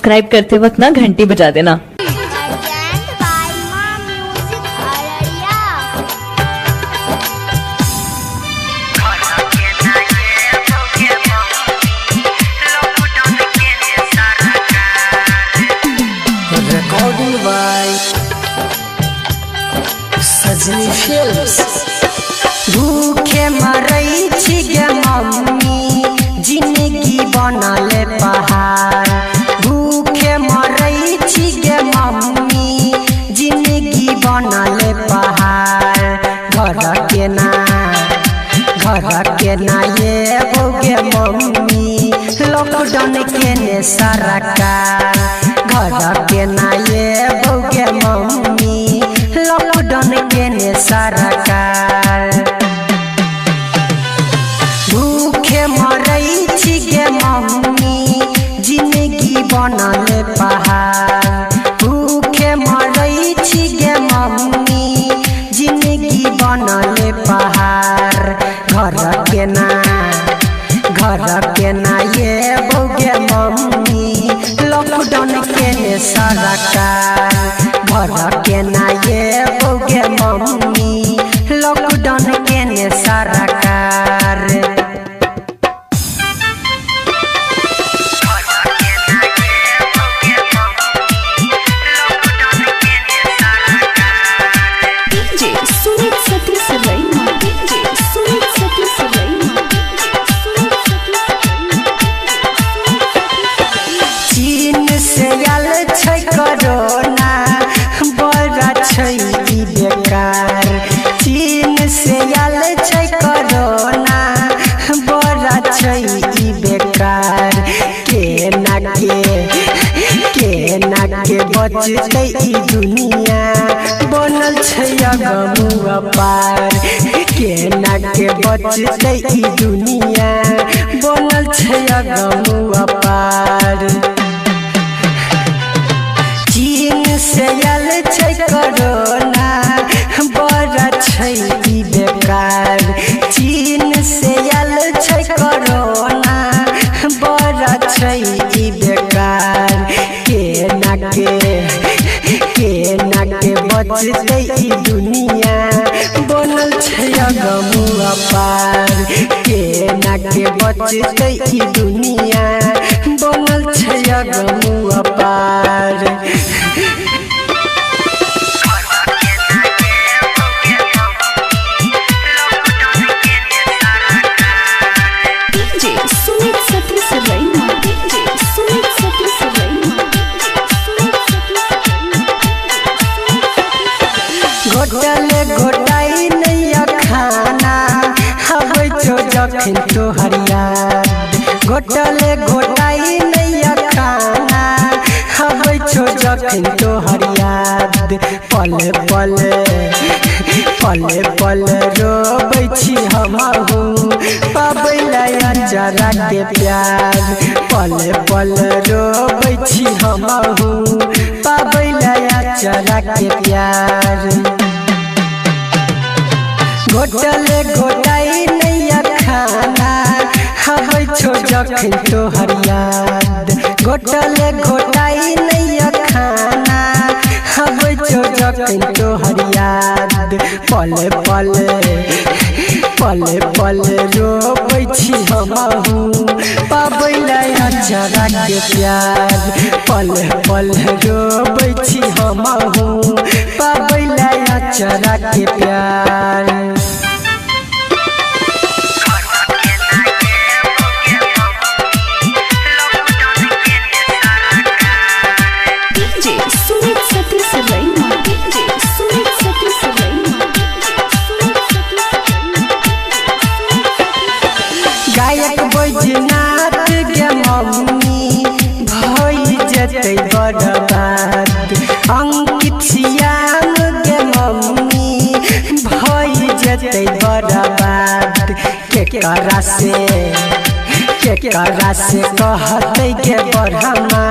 Subscribe करते वक्त ना घंटी बजा देना। Recording by सजनी फिल्म्स। भूखे मरई छी गे मम्मी, जिंदगी बनल पहाड़। भूखे मरई छी गे मम्मी, जिंदगी बनल पहाड़। घर के ना ये बोगे मम्मी, लॉकडाउन के ने सरकार। घर के ना ये बोगे मम्मी, लॉकडाउन के ने सरकार। भूखे मरई छी गे मम्मी, जिंदगी बनल पहाड़। भूखे मरई छी गे मम्मी, जिंदगी बनल पहाड़। घर के ना ये बोगे मम्मी, लॉकडाउन के ने सरकार। घर के ना ये बोगे मम्मी, लॉकडाउन के ने सरकार। चीन से आयल छै कोरोना, बड़ा छै ई बेकार। चीन से आयल छै कोरोना, बड़ा छै ई बेकार। के ना के बचतै ई दुनिया, बनल छै अगमुआ पार। के ना के बचतै ई दुनिया, बनल छै अगमुआ पार। चीन से आयल छै कोरोना, बड़ा छै ई बेकार। चीन से आयल छै कोरोना, बड़ा छै ई बेकार। के ना के बचतै ई दुनिया, बनल छै अगमुआ पार। के ना के बचतै ई दुनिया, बनल छै अगमुआ पार। घोटले घोटाई नैया खाना, हबै छो जखन तोहर याद। घोटले घोटाई नैया खाना, हबै छो जखन तोहर याद। पल पल रोबै छी हमहू, पाबै लया जरा के प्यार। पल रोबै छी हमहू, पाबै लया जरा के प्यार। घोटले घोटाई नैया खाना, हबै छो जखन तोहर याद। घोटले घोटाई नैया खाना, हबै छो जखन तोहर याद। पल रोबै छी हमहू, पाबै लया जरा के प्यार। पल रोबै छी हमहू, पाबै लया जरा के प्यार। गायक बैजनाथ गे मम्मी, भई जेतै बर्बाद। अंकित श्याम गे मम्मी, भई जेतै बर्बाद। केकरा से कहतै गे बरहमा,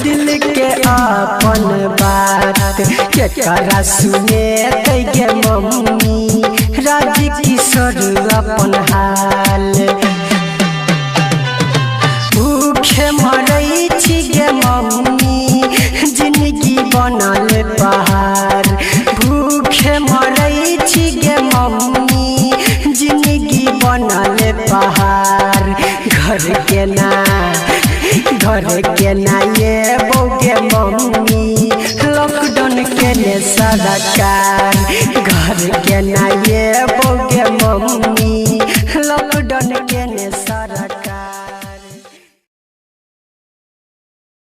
दिल के अपन बात। केकरा सुनेतै गे मम्मी, राज किशोर अपन हाल। भूखे मरई छी छी गे मम्मी जिंदगी बनल पहाड़ भूखे मरै छी गे मम्मी जिंदगी बनल पहाड़ घर के ना ये बोगे मम्मी लॉकडाउन के ने सरकार घर के ना ये बोगे मम्मी लॉकडाउन के ने सरकार।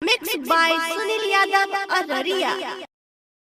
Mix by Sunil Yadav Araria.